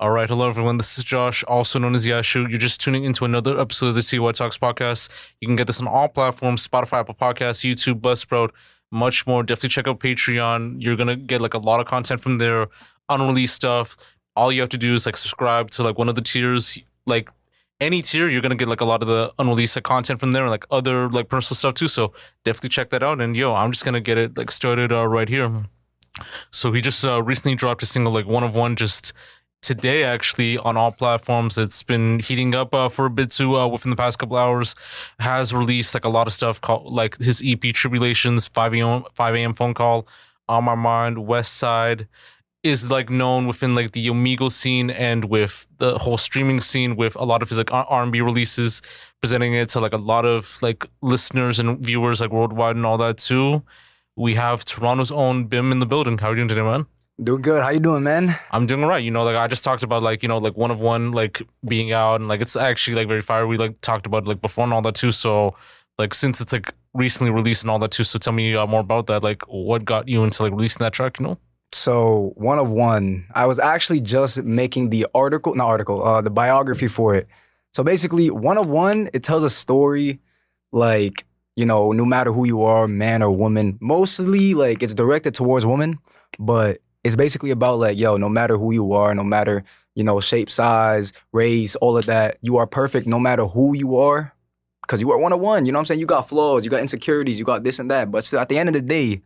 All right, hello everyone. This is Josh, also known as Yashu. You're just tuning into another episode of the TLOY Talks podcast. You can get this on all platforms: Spotify, Apple Podcasts, YouTube, Buzzsprout, much more. Definitely check out Patreon. You're gonna get like a lot of content from there, unreleased stuff. All you have to do is like subscribe to like one of the tiers, like any tier. You're gonna get like a lot of the unreleased content from there, and like other like personal stuff too. So definitely check that out. And I'm just gonna get it like started right here. So he just recently dropped a single like One of One just today, actually, on all platforms. It's been heating up for a bit too within the past couple hours. Has released like a lot of stuff called like his EP Tribulations, 5 a.m. phone call, On My Mind, West Side. Is like known within like the Omegle scene and with the whole streaming scene with a lot of his like R&B releases, presenting it to like a lot of like listeners and viewers like worldwide and all that too. We have Toronto's own BIMB in the building. How are you doing today, man? Doing good. How you doing, man? I'm doing all right. Like I just talked about like, like One of One, like being out and like it's actually like very fire. We like talked about like before and all that too. So like since it's like recently released and all that too. So tell me more about that. Like what got you into like releasing that track, So One of One, I was actually just making the biography for it. So basically One of One, it tells a story like, no matter who you are, man or woman, mostly like it's directed towards women, but it's basically about like, no matter who you are, no matter, shape, size, race, all of that, you are perfect no matter who you are because you are one of one. You know what I'm saying? You got flaws, you got insecurities, you got this and that. But still, at the end of the day,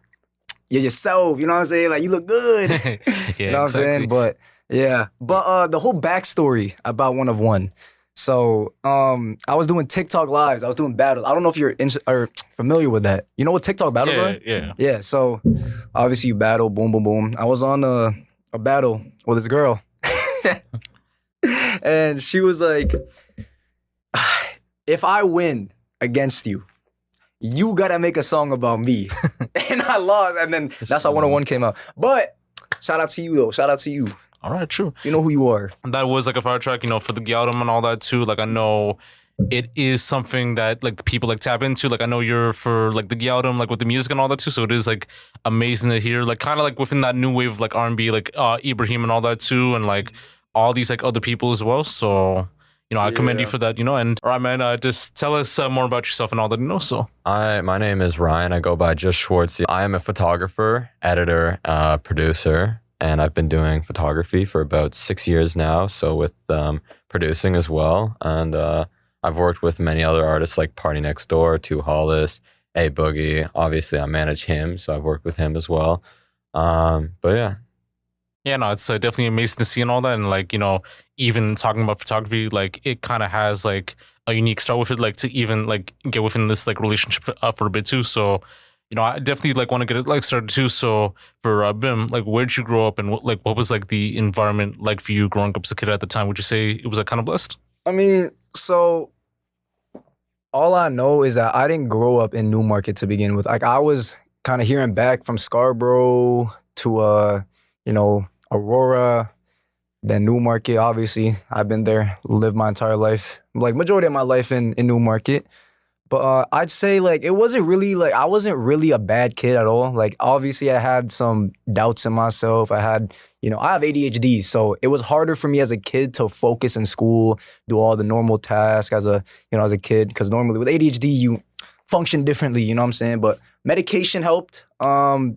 you're yourself. You know what I'm saying? Like, you look good. Yeah, you know what I'm saying? But yeah. But the whole backstory about One of One. So I was doing TikTok lives. I was doing battles. I don't know if you're familiar with that. You know what TikTok battles are? Yeah. Yeah. So obviously you battle, boom, boom, boom. I was on a battle with this girl. And she was like, if I win against you, you gotta make a song about me. And I lost. And then that's how One of One came out. But shout out to you though. Shout out to you. All right, true. You know who you are. That was like a fire track, for the Gyaldum and all that too. Like I know it is something that like people like tap into. Like I know you're for like the Gyaldum, like with the music and all that too. So it is like amazing to hear, like kind of like within that new wave of like R&B, like Ibrahim and all that too, and like all these like other people as well. So I commend you for that. And all right, man, just tell us more about yourself and all that. So my name is Ryan. I go by just Schwartzy. I am a photographer, editor, producer. And I've been doing photography for about 6 years now, so with producing as well. And I've worked with many other artists like Party Next Door, Two Hollis, A Boogie. Obviously, I manage him, so I've worked with him as well. But yeah. Yeah, no, it's definitely amazing to see and all that. And like, even talking about photography, like it kind of has like a unique start with it, like to even like get within this like relationship for a bit too. So I definitely like want to get it like started too. So for BIM, like where'd you grow up and what was like the environment like for you growing up as a kid at the time? Would you say it was like kind of blessed? I mean, so all I know is that I didn't grow up in Newmarket to begin with. Like I was kind of hearing back from Scarborough to Aurora, then Newmarket. Obviously, I've been there, lived my entire life, like majority of my life in Newmarket. But I'd say like it wasn't really like I wasn't really a bad kid at all. Like obviously I had some doubts in myself. I had, I have ADHD, so it was harder for me as a kid to focus in school, do all the normal tasks as a kid. Because normally with ADHD you function differently, you know what I'm saying? But medication helped. I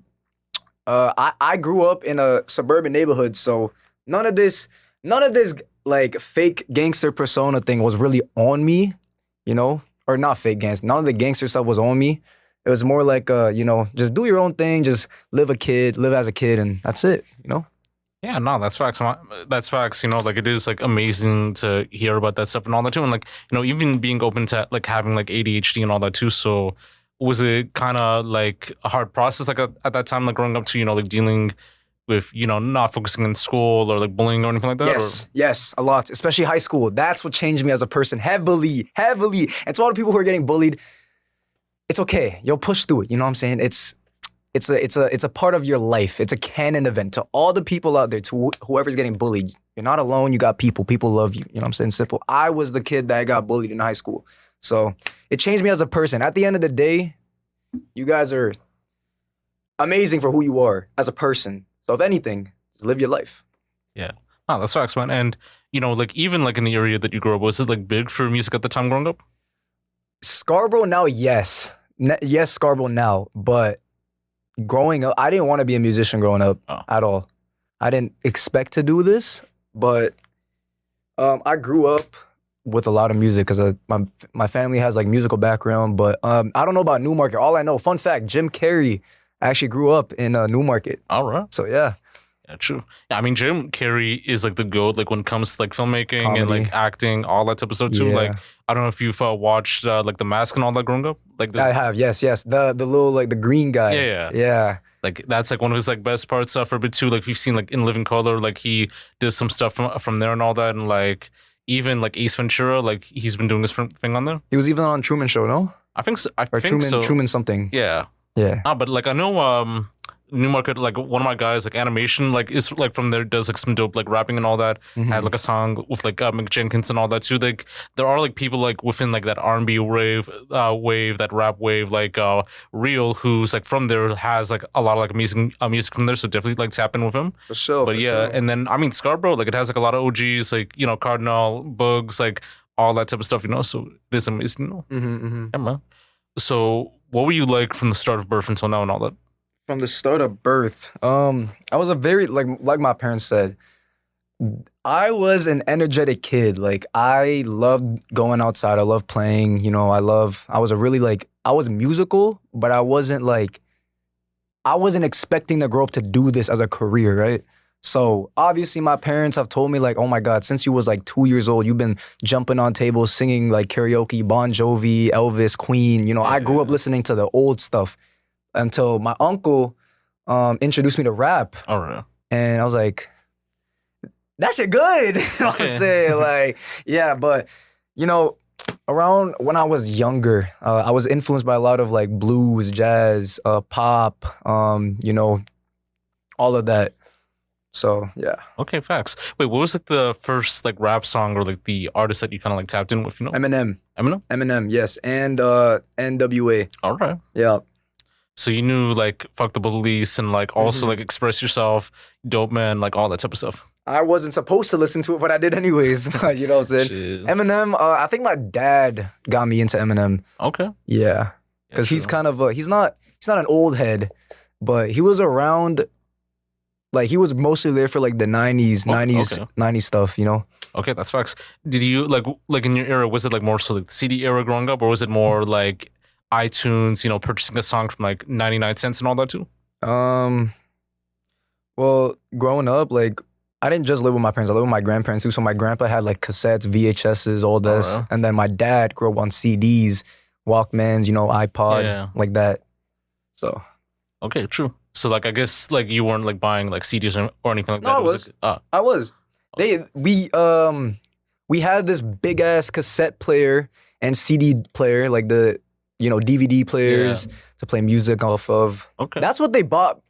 grew up in a suburban neighborhood, so none of this like fake gangster persona thing was really on me, Or not fake gangster. None of the gangster stuff was on me. It was more like, just do your own thing. Just live as a kid, and that's it, Yeah, no, that's facts. That's facts. Like it is like amazing to hear about that stuff and all that too. And like, even being open to like having like ADHD and all that too. So was it kind of like a hard process like at that time, like growing up to, like dealing with, not focusing in school or like bullying or anything like that? Yes, a lot, especially high school. That's what changed me as a person heavily. And to all the people who are getting bullied, it's okay. You'll push through it. You know what I'm saying? It's a part of your life. It's a canon event. To all the people out there, to whoever's getting bullied, you're not alone. You got people. People love you. You know what I'm saying? Simple. I was the kid that got bullied in high school. So it changed me as a person. At the end of the day, you guys are amazing for who you are as a person. So if anything, just live your life. Yeah. Oh, that's facts, man. And like even like in the area that you grew up, was it like big for music at the time growing up? Scarborough now, yes. Yes, Scarborough now. But growing up, I didn't want to be a musician growing up at all. I didn't expect to do this, but I grew up with a lot of music because my family has like musical background. But I don't know about Newmarket. All I know, fun fact, Jim Carrey actually grew up in Newmarket. All right. So yeah. Yeah, true. Yeah, I mean, Jim Carrey is like the GOAT, like when it comes to like filmmaking Comedy. and like acting, all that type of stuff too. Yeah. Like, I don't know if you've watched like The Mask and all that growing up. Like, this, I have, yes. The little like the green guy. Yeah. Like that's like one of his like best parts for a bit too. Like we've seen like in Living Color, like he did some stuff from there and all that, and like even like Ace Ventura, like he's been doing this thing on there. He was even on Truman Show, no? I think so. Or Truman something. Yeah. Yeah. But like I know Newmarket, like one of my guys, like animation, like is like from there does like some dope like rapping and all that. Had like a song with like Mick Jenkins and all that too. Like there are like people like within like that R&B wave, that rap wave, like Real, who's like from there, has like a lot of like music from there. So definitely like tap in with him. For sure. But and then I mean Scarborough, like it has like a lot of OGs, like Cardinal, Bugs, like all that type of stuff. So it is amazing. Yeah, man. So what were you like from the start of birth until now and all that? From the start of birth, I was a very like my parents said, I was an energetic kid. Like I loved going outside. I loved playing. I was musical, but I wasn't expecting to grow up to do this as a career, right? So obviously my parents have told me like, oh my God, since you was like 2 years old, you've been jumping on tables, singing like karaoke, Bon Jovi, Elvis, Queen. I grew up listening to the old stuff. Until my uncle introduced me to rap. All right. And I was like, that shit good. You know what I'm saying? Like, yeah, but, around when I was younger, I was influenced by a lot of like blues, jazz, pop, all of that. So, yeah. Okay, facts. Wait, what was like the first like rap song or like the artist that you kind of like tapped in with, Eminem, yes. And NWA. All right. Yeah. So you knew like Fuck the Police and like also like Express Yourself, Dope Man, like all that type of stuff. I wasn't supposed to listen to it, but I did anyways. You know what I'm saying? Shit. Eminem, I think my dad got me into Eminem. Okay. Yeah. Because he's kind of, he's not an old head, but he was around, like he was mostly there for like the 90s stuff, Okay, that's facts. Did you like in your era, was it like more so like the CD era growing up, or was it more like iTunes, purchasing a song from like 99 cents and all that too? Well, growing up, like I didn't just live with my parents, I lived with my grandparents too. So my grandpa had like cassettes, VHSs, all this. And then my dad grew up on CDs, Walkmans, iPod, like that. So. Okay, true. So like I guess like you weren't like buying like CDs or anything like that. No, I was. We had this big ass cassette player and CD player, like the DVD players to play music off of. Okay. That's what they bought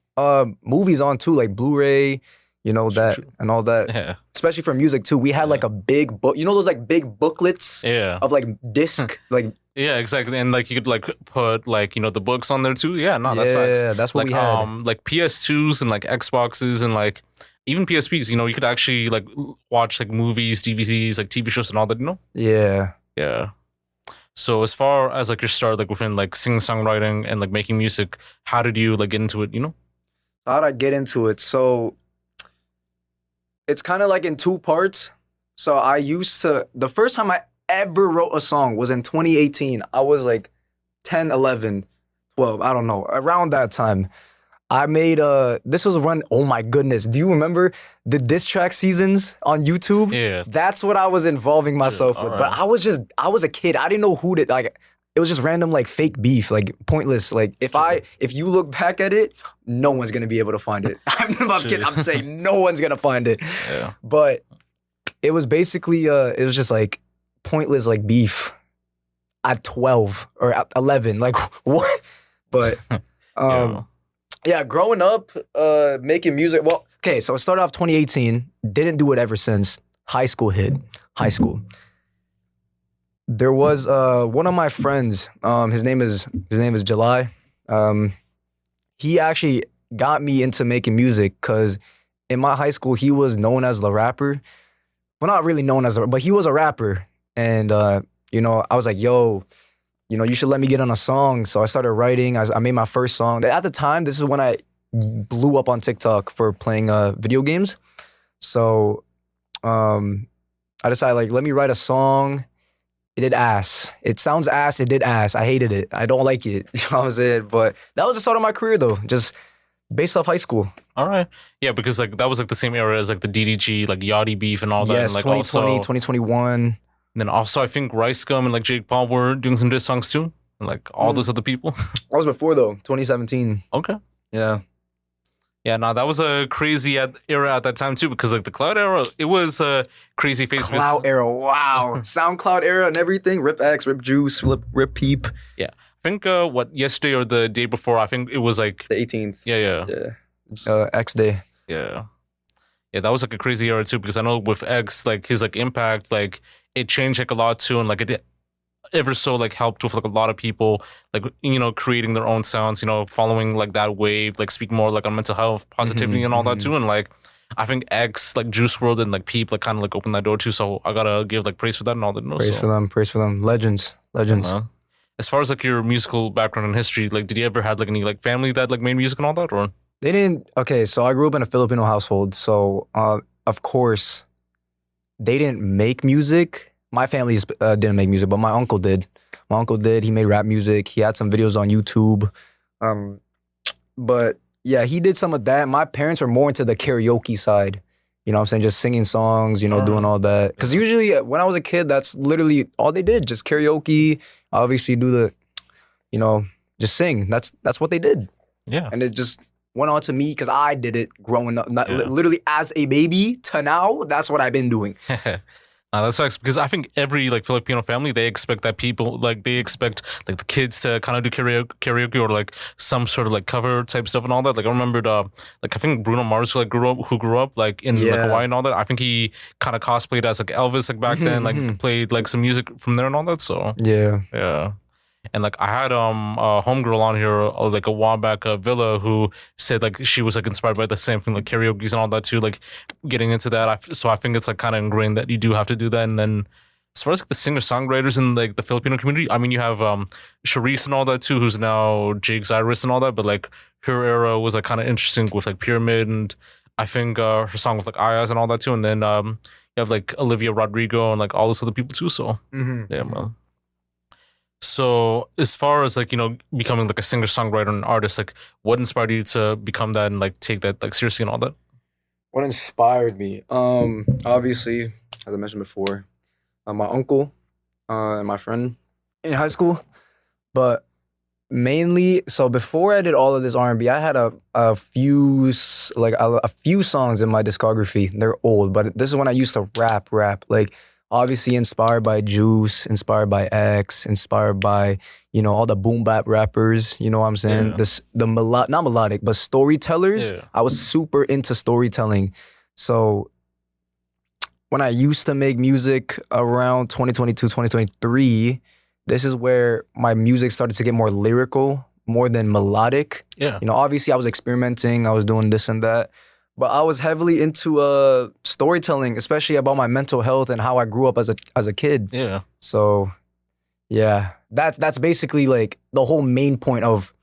movies on too, like Blu-ray, and all that. Yeah. Especially for music too. We had like a big book, those like big booklets of like disc, like. Yeah, exactly. And like you could like put like, the books on there too. Yeah, no, that's facts. Yeah, that's what like, we had. Like PS2s and like Xboxes and like even PSPs, you could actually like watch like movies, DVDs, like TV shows and all that, Yeah. Yeah. So as far as like your start, like within like singing, songwriting and like making music, how did you like get into it, How did I get into it? So it's kind of like in two parts. So the first time I ever wrote a song was in 2018. I was like 10, 11, 12, I don't know, around that time. I made this was run, oh my goodness, do you remember the diss track seasons on YouTube? Yeah. That's what I was involving myself with. Right. But I was a kid. I didn't know who to, like, it was just random like fake beef, like pointless. Like if you look back at it, no one's gonna be able to find it. I'm saying no one's gonna find it. Yeah. But it was basically, it was just like pointless like beef at 12 or at 11. Like what? But yeah, growing up, making music. Well, okay, so it started off 2018. Didn't do it ever since. High school hit. High school. There was one of my friends. His name is July. He actually got me into making music because in my high school, he was known as the rapper. Well, not really known as a, but he was a rapper. And, you know, I was like, yo, you know, you should let me get on a song. So I started writing. I made my first song. At the time, this is when I blew up on TikTok for playing video games. So I decided, like, let me write a song. It did ass. It sounds ass. It did ass. I hated it. I don't like it. You know what I'm saying? But that was the start of my career, though. Just based off high school. All right. Yeah, because like that was like the same era as like the DDG, like Yachty beef and all that. Yes, and, like, 2020, also, 2021. And then also I think Rice Gum and like Jake Paul were doing some diss songs too. And like all those other people. That was before, though, 2017. Okay. Yeah. Yeah, no, that was a crazy era at that time too, because like the cloud era, it was a crazy face. Cloud era, wow. SoundCloud era and everything. Rip X, Rip Juice, Rip Peep. Yeah. I think yesterday or the day before, I think it was like The 18th. Yeah. X Day. Yeah. Yeah, that was like a crazy era too, because I know with X, like his like impact, like it changed like a lot too, and like it ever so like helped with like a lot of people, like, you know, creating their own sounds, you know, following like that wave, like speak more like on mental health, positivity and all that too. And like I think X, like Juice WRLD and like Peep like kind of like opened that door too. So I gotta give like praise for that and all that. No, Praise for them. Legends. As far as like your musical background and history, like did you ever had like any like family that like made music and all that, or? They didn't. Okay, so I grew up in a Filipino household. So of course, they didn't make music. My family didn't make music, but my uncle did. My uncle did. He made rap music. He had some videos on YouTube. But yeah, he did some of that. My parents were more into the karaoke side. You know what I'm saying? Just singing songs, you know, doing all that. Because usually when I was a kid, that's literally all they did. Just karaoke. Obviously do the, you know, just sing. That's what they did. Yeah. And it just went on to me because I did it growing up. Literally as a baby to now, that's what I've been doing. That's facts, because I think every like Filipino family, they expect that people like they expect like the kids to kind of do karaoke or like some sort of like cover type stuff and all that. Like I remembered like I think Bruno Mars who grew up like in like Hawaii and all that. I think he kind of cosplayed as like Elvis like back then, like played like some music from there and all that. So yeah. And like I had a homegirl on here like a while back, Villa, who said like she was like inspired by the same thing, like karaoke's and all that too, like getting into that. So I think it's like kind of ingrained that you do have to do that. And then as far as like the singer-songwriters in like the Filipino community, I mean you have Charisse and all that too, who's now Jake Cyrus and all that. But like her era was like kind of interesting with like Pyramid, and I think her song with like Ayaz and all that too. And then you have like Olivia Rodrigo and like all those other people too. So yeah, man. So as far as like, you know, becoming like a singer-songwriter and artist, like what inspired you to become that and like take that like seriously and all that? What inspired me? Obviously, as I mentioned before, my uncle and my friend in high school. But mainly, so before I did all of this R&B, I had a few songs in my discography. They're old, but this is when I used to rap. Like, obviously inspired by Juice, inspired by X, inspired by, you know, all the boom bap rappers, you know what I'm saying? Yeah. Not melodic, but storytellers. Yeah. I was super into storytelling. So when I used to make music around 2022, 2023, this is where my music started to get more lyrical, more than melodic. Yeah. You know, obviously I was experimenting, I was doing this and that. But I was heavily into storytelling, especially about my mental health and how I grew up as a kid. Yeah. So, yeah, that's basically like the whole main point of.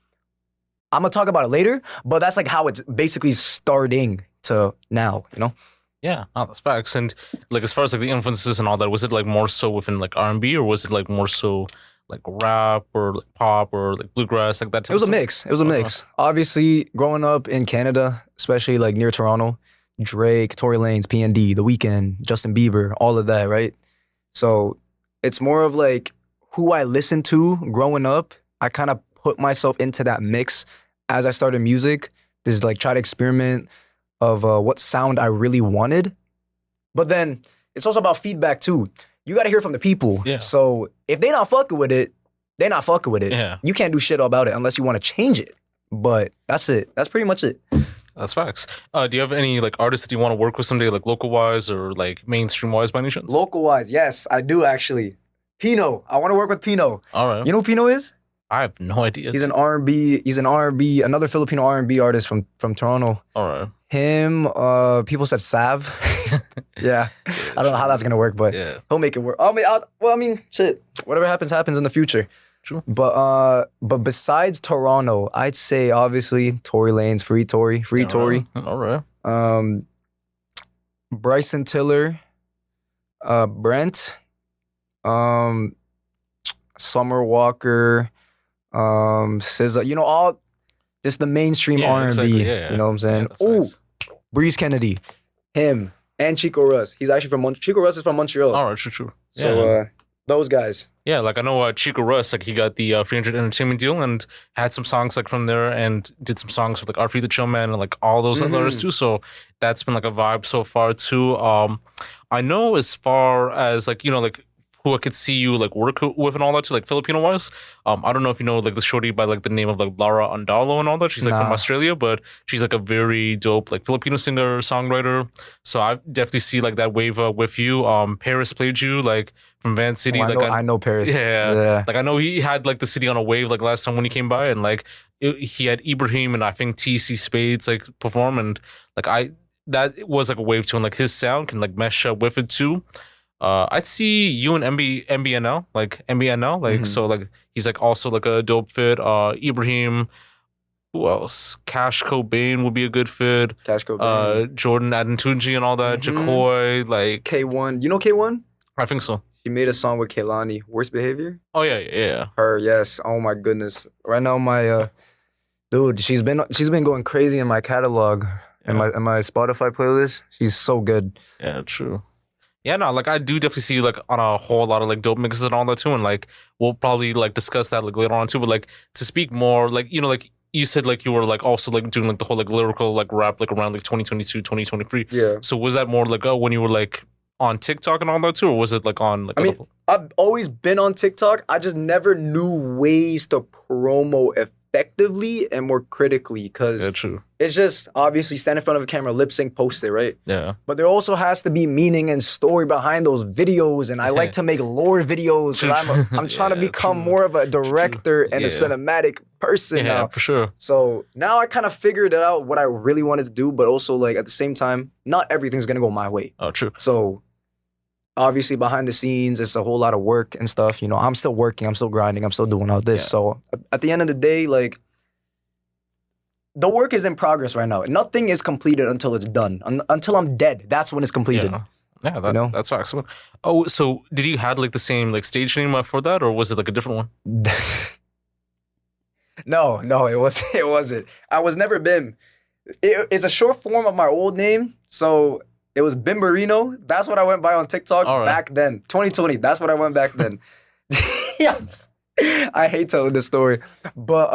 I'm gonna talk about it later, but that's like how it's basically starting to now, you know. Yeah, no, that's facts. And like as far as like the influences and all that, was it like more so within like R&B, or was it like more so like rap or like pop or like bluegrass, like that type It was of a mix. It was a mix. Obviously, growing up in Canada, especially like near Toronto, Drake, Tory Lanez, P&D, The Weeknd, Justin Bieber, all of that, right? So it's more of like who I listened to growing up. I kind of put myself into that mix as I started music. Just like try to experiment of what sound I really wanted. But then it's also about feedback too. You got to hear from the people. Yeah. So if they not fucking with it, they not fucking with it. Yeah. You can't do shit about it unless you want to change it. But that's it. That's pretty much it. That's facts. Do you have any like artists that you want to work with someday, like local wise or like mainstream wise by any chance? Local wise, yes, I do actually. Pino. I want to work with Pino. All right. You know who Pino is? I have no idea. He's an R&B, another Filipino R&B artist from Toronto. All right. Him, people said Sav. Yeah. I don't know how that's gonna work, but Yeah. he'll make it work. Shit. Whatever happens in the future. True. But besides Toronto, I'd say obviously Tory Lanez, Free Tory. All right. Bryson Tiller, Brent, Summer Walker, SZA. You know, all just the mainstream Yeah, R&B. exactly. Yeah. You know what I'm saying? that's Oh, nice. Breeze Kennedy, him, and Chico Russ. He's actually from Chico Russ is from Montreal. All right, true. So those guys. Yeah, like I know Chico Russ, like he got the 300 Entertainment deal and had some songs like from there and did some songs with like Artfree the Chill Man and like all those other artists too. So that's been like a vibe so far too. I know as far as like, you know, like who I could see you like work with and all that too, like Filipino wise. I don't know if you know like the shorty by like the name of like Lara Andalo and all that. She's like from Australia, but she's like a very dope like Filipino singer songwriter. So I definitely see like that wave with you. Paris played you like from Van City. I know Paris. Yeah. Like I know he had like the city on a wave like last time when he came by, and like he had Ibrahim and I think TC Spades like perform, and like that was like a wave too, and like his sound can like mesh up with it too. I'd see you and MBNL, like so like he's like also like a dope fit. Ibrahim, who else? Cash Cobain would be a good fit. Cash Cobain. Jordan Adentunji and all that. Jacoy, like K1. You know K1? I think so. She made a song with Kehlani. Worst Behavior? Oh yeah. Her, yes. Oh my goodness. Right now my dude, she's been going crazy in my catalog and my Spotify playlist. She's so good. Yeah, true. Yeah, no, like I do definitely see you like on a whole lot of like dope mixes and all that too, and like we'll probably like discuss that like later on too. But like to speak more, like you know, like you said, like you were like also like doing like the whole like lyrical like rap like around like 2022, 2023. Yeah. So was that more like when you were like on TikTok and all that too, or was it like on like? I mean, I've always been on TikTok. I just never knew ways to promo effectively and more critically because true. It's just obviously stand in front of a camera, lip sync, post it, right? Yeah. But there also has to be meaning and story behind those videos, and I like to make lore videos because I'm trying to become more of a director and a cinematic person now. For sure. So now I kind of figured out what I really wanted to do, but also like at the same time, not everything's gonna go my way. Oh, true. So obviously behind the scenes, it's a whole lot of work and stuff. You know, I'm still working, I'm still grinding, I'm still doing all this. So at the end of the day, like the work is in progress right now. Nothing is completed until it's done. Until I'm dead, that's when it's completed. Yeah, that's facts. Oh, so did you had like the same like stage name for that, or was it like a different one? No, it wasn't. I was never BIMB. It's a short form of my old name, so it was Bimberino. That's what I went by on TikTok back then. 2020. That's what I went back then. Yes. I hate telling this story, but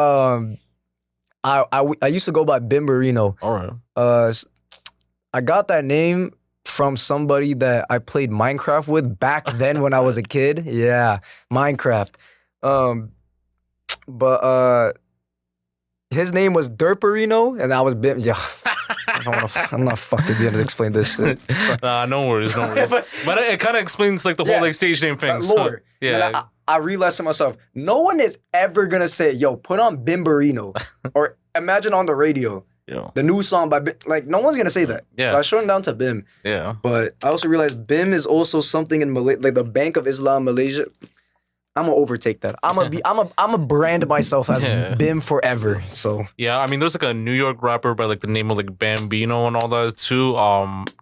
I used to go by Bimberino. All right. I got that name from somebody that I played Minecraft with back then when I was a kid. Yeah, Minecraft. But his name was Derperino, and I was Bim. Yeah, I'm not fucking going to explain this shit. Nah, no worries. But it kind of explains like the whole like stage name thing. Lore. So, yeah. I realized to myself, no one is ever gonna say, "Yo, put on Bimberino," or imagine on the radio. Yeah. The new song by like no one's gonna say that. Yeah. So I shortened down to BIM. Yeah. But I also realized BIM is also something in Malaysia, like the Bank of Islam, Malaysia. I'm gonna overtake that. I'm a brand myself as BIM forever. So yeah, I mean, there's like a New York rapper by like the name of like Bambino and all that too.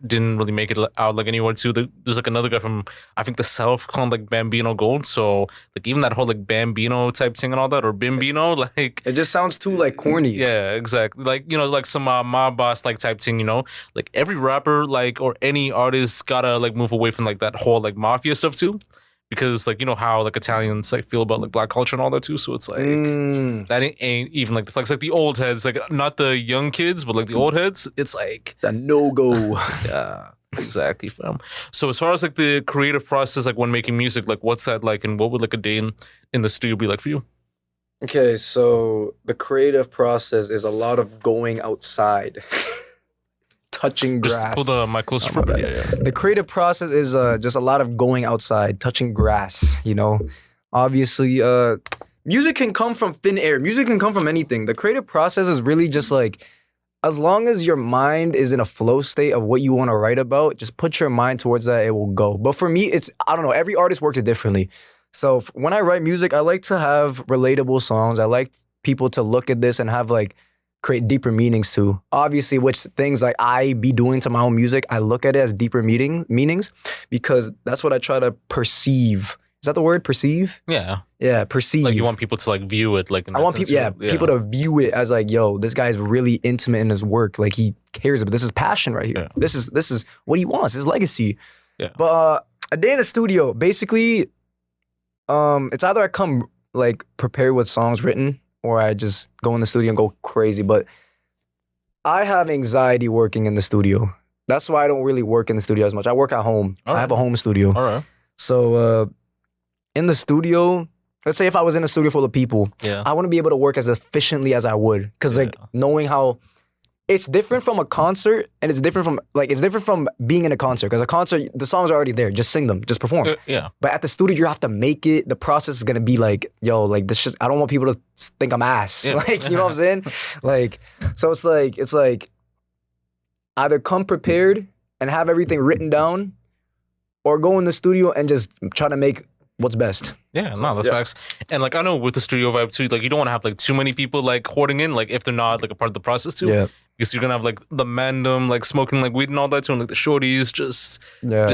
Didn't really make it out like anywhere too. There's like another guy from I think the South called like Bambino Gold. So like even that whole like Bambino type thing and all that or Bimbino, like it just sounds too like corny. Yeah, exactly. Like you know, like some mob boss like type thing. You know, like every rapper like or any artist gotta like move away from like that whole like mafia stuff too. Because like you know how like Italians like feel about like black culture and all that too, so it's like that ain't even like the flex. Like the old heads, like not the young kids, but like the old heads. It's like the no go. Yeah, exactly, fam. So as far as like the creative process, like when making music, like what's that like, and what would like a day in the studio be like for you? Okay, so the creative process is a lot of going outside. Touching grass. Just pull the mic closer for me. Yeah. The creative process is just a lot of going outside, touching grass, you know. Obviously, music can come from thin air. Music can come from anything. The creative process is really just like as long as your mind is in a flow state of what you want to write about, just put your mind towards that, it will go. But for me, I don't know, every artist works it differently. So when I write music, I like to have relatable songs. I like people to look at this and have like create deeper meanings too. Obviously, which things like I be doing to my own music, I look at it as deeper meanings because that's what I try to perceive. Is that the word? Perceive? Yeah. Yeah, perceive. Like you want people to like view it like in I that want sense, people to view it as like, yo, this guy's really intimate in his work. Like he cares about this is passion right here. Yeah. This is what he wants, his legacy. Yeah. But a day in the studio, basically, it's either I come like prepared with songs written or I just go in the studio and go crazy. But I have anxiety working in the studio. That's why I don't really work in the studio as much. I work at home. All right. I have a home studio. All right. So in the studio, let's say if I was in a studio full of people, Yeah. I want to be able to work as efficiently as I would. Because like knowing how it's different from a concert and it's different from being in a concert. Because a concert, the songs are already there. Just sing them, just perform. Yeah. But at the studio, you have to make it. The process is going to be like, yo, like this shit, I don't want people to think I'm ass. Yeah. Like, you know what I'm saying? Like, so it's like either come prepared and have everything written down or go in the studio and just try to make what's best. Yeah, no, that's facts. And like I know with the studio vibe too, like you don't want to have like too many people like hoarding in, like if they're not like a part of the process too. Yeah. Because you're gonna have like the mandem like smoking like weed and all that too, and like the shorties just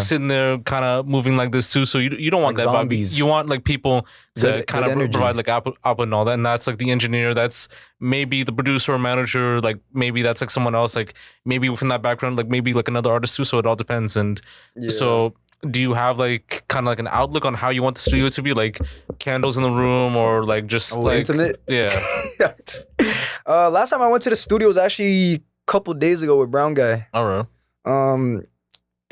sitting there kind of moving like this too. So you don't want Like that zombies. vibe. You want like people to Good kind of energy. provide like output and all that. And that's like the engineer, that's maybe the producer or manager, like maybe that's like someone else, like maybe within that background, like maybe like another artist too. So it all depends. And so do you have like kind of like an outlook on how you want the studio to be, like candles in the room or like just like intimate? Yeah. Last time I went to the studio was actually a couple days ago with Brown Guy. All right.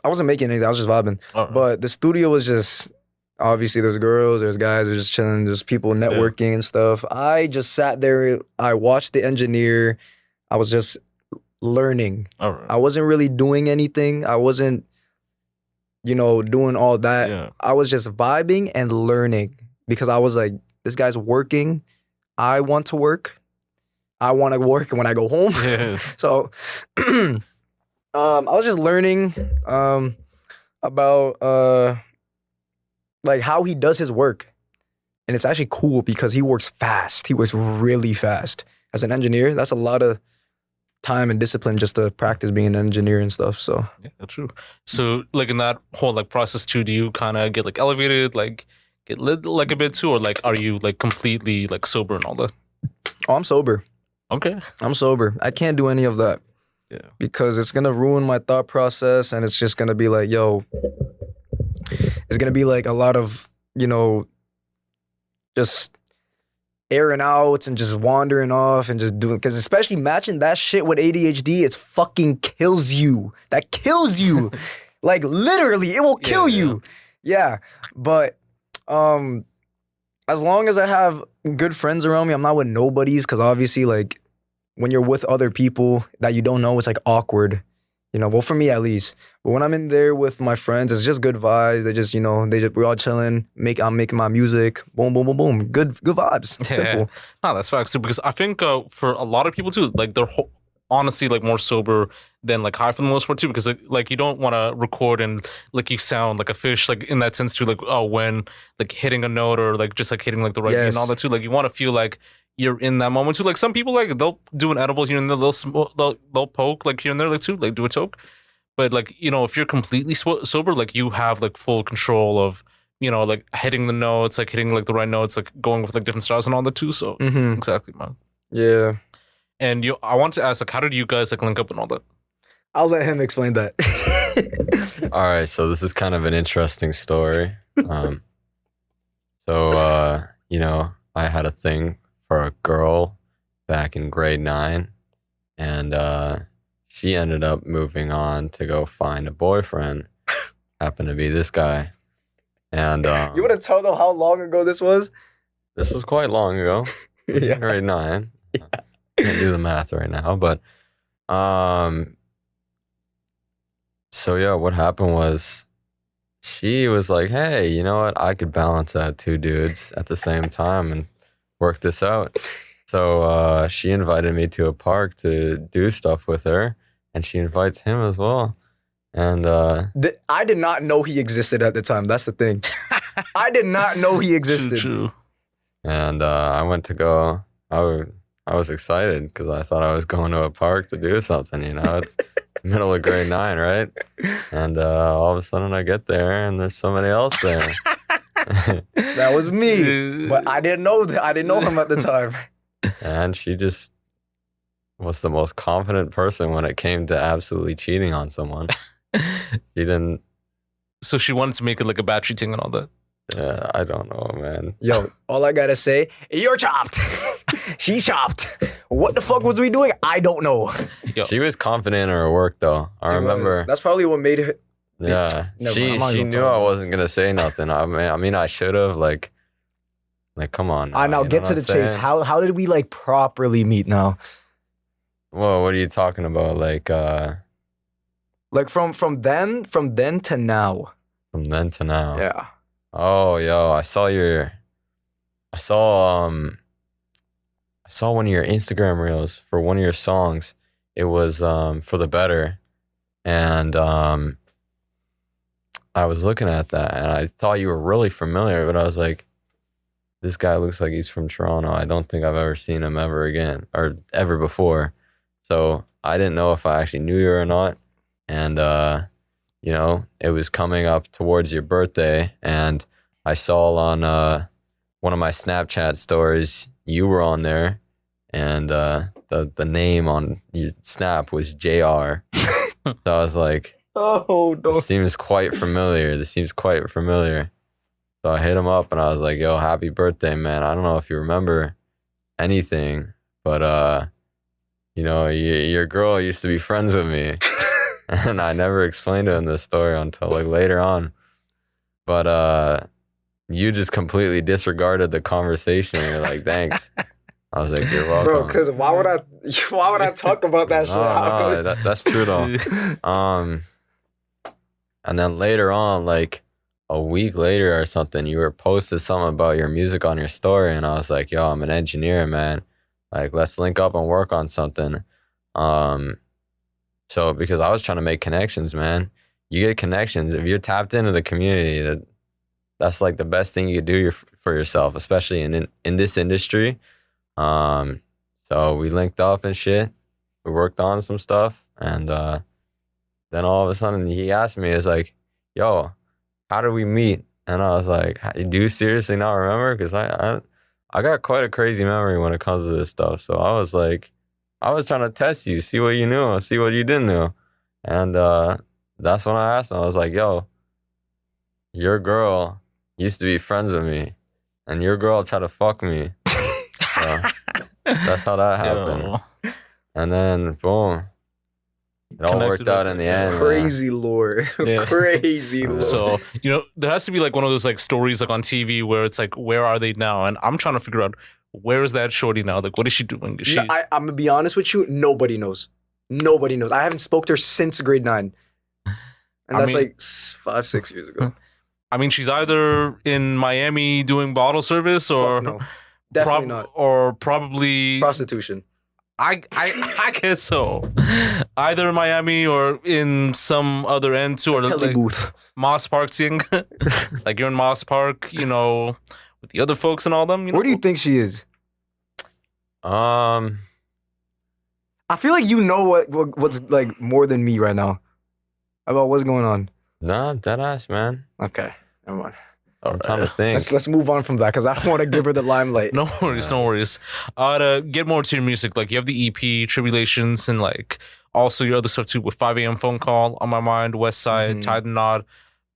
I wasn't making anything, I was just vibing. All right. But the studio was just, obviously there's girls, there's guys, there's just chilling, there's people networking and stuff. I just sat there, I watched the engineer, I was just learning. All right. I wasn't really doing anything. I wasn't, doing all that. Yeah. I was just vibing and learning because I was like, this guy's working. I want to work. I want to work when I go home. Yeah. So I was just learning about like how he does his work. And it's actually cool because he works fast. He works really fast. As an engineer, that's a lot of time and discipline just to practice being an engineer and stuff. So Yeah, that's true. So like in that whole like process too, do you kind of get like elevated, like get lit like a bit too, or like are you like completely like sober and all that? oh, I'm sober. Okay. I'm sober. I can't do any of that. Yeah. Because it's gonna ruin my thought process and it's just gonna be like, yo, it's gonna be like a lot of, just airing out and just wandering off and just doing, because especially matching that shit with ADHD, it's fucking kills you. That kills you. Like literally, it will kill you. Yeah. But as long as I have good friends around me, I'm not with nobodies, because obviously like when you're with other people that you don't know, it's like awkward. Well, for me at least. But when I'm in there with my friends, it's just good vibes. They just, we're all chilling. I'm making my music. Boom, boom, boom, boom. Good vibes. Yeah. Simple. No, that's facts too. Because I think for a lot of people too, like they're honestly like more sober than like high for the most part too. Because like you don't want to record and like you sound like a fish, like in that sense too. Like when like hitting a note or like just like hitting like the right beat and all that too. Like you want to feel like you're in that moment too. Like some people like they'll do an edible here and there, they'll poke like here and there like too, like do a toke. But like if you're completely sober, like you have like full control of like hitting the notes, like hitting like the right notes, like going with like different styles and all that too. So exactly, man. Yeah. And I want to ask, like, how did you guys like link up and all that? I'll let him explain that. All right, so this is kind of an interesting story. I had a thing for a girl back in grade 9, and she ended up moving on to go find a boyfriend. Happened to be this guy. And You want to tell them how long ago this was? this was quite long ago. It was in grade 9. Can't do the math right now, but so yeah, what happened was she was like, hey, you know what? I could balance out 2 dudes at the same time and work this out. So she invited me to a park to do stuff with her, and she invites him as well. And I did not know he existed at the time. That's the thing. I did not know he existed. True. and I went to go. I was excited because I thought I was going to a park to do something. You know, it's middle of grade 9, right? And all of a sudden I get there and there's somebody else there. That was me, but I didn't know that. I didn't know him at the time. And she just was the most confident person when it came to absolutely cheating on someone. She didn't. So she wanted to make it like a battery thing and all that. Yeah, I don't know, man. Yo, all I gotta say, you're chopped. She's chopped. What the fuck was we doing? I don't know. Yo. She was confident in her work, though. I remember. That's probably what made her. Yeah, Never she mind, I'm not she even knew talking I about wasn't gonna say nothing. I mean, I should have like, come on. Now you know get to what the I'm chase. saying? How did we like properly meet now? Whoa, what are you talking about? Like from then to now. From then to now. Yeah. Oh, yo, I saw one of your Instagram reels for one of your songs. It was For the Better. And I was looking at that and I thought you were really familiar, but I was like, this guy looks like he's from Toronto. I don't think I've ever seen him ever again or ever before. So I didn't know if I actually knew you or not. And you know, it was coming up towards your birthday, and I saw on one of my Snapchat stories you were on there, and the name on your Snap was JR. So I was like, Oh no. this seems quite familiar. So I hit him up, and I was like, yo, happy birthday, man. I don't know if you remember anything, but you know, your girl used to be friends with me. And I never explained to him this story until like later on. But you just completely disregarded the conversation. You're like, thanks. I was like, you're welcome. Bro, because why would I talk about that shit? No, that's true though. And then later on, like a week later or something, you were posted something about your music on your story, and I was like, yo, I'm an engineer, man. Like, let's link up and work on something. So because I was trying to make connections, man. You get connections. If you're tapped into the community, that's like the best thing you could do for yourself, especially in this industry. So we linked up and shit. We worked on some stuff, and then all of a sudden he asked me, "It's like, yo, how did we meet?" And I was like, "Do you seriously not remember?" Because I got quite a crazy memory when it comes to this stuff. So I was like, I was trying to test you, see what you knew, see what you didn't know. And that's when I asked him. I was like, yo, your girl used to be friends with me, and your girl tried to fuck me. So that's how that happened. Yo. And then, boom. It all worked out in the end. Crazy lore. Yeah. Crazy lore. So, you know, there has to be like one of those like stories like on TV where it's like, where are they now? And I'm trying to figure out, where is that shorty now? Like, what is she doing? Is she... No, I'm gonna be honest with you. Nobody knows. Nobody knows. I haven't spoke to her since grade 9, and that's like 5-6 years ago. I mean, she's either in Miami doing bottle service, or Fuck no. Definitely not. or probably Prostitution. I guess so. Either in Miami or in some other end too, or Telly like booth. Moss Park thing. Like you're in Moss Park, you know, with the other folks and all them. You know? Where do you think she is? I feel like you know what's like more than me right now about what's going on. Nah, deadass, man. Okay, never mind. I'm trying to think. Let's move on from that because I don't want to give her the limelight. No worries, no worries. To get more to your music, like you have the EP, Tribulations, and like also your other stuff too with 5 a.m. Phone Call, On My Mind, West Side, Tide and Nod,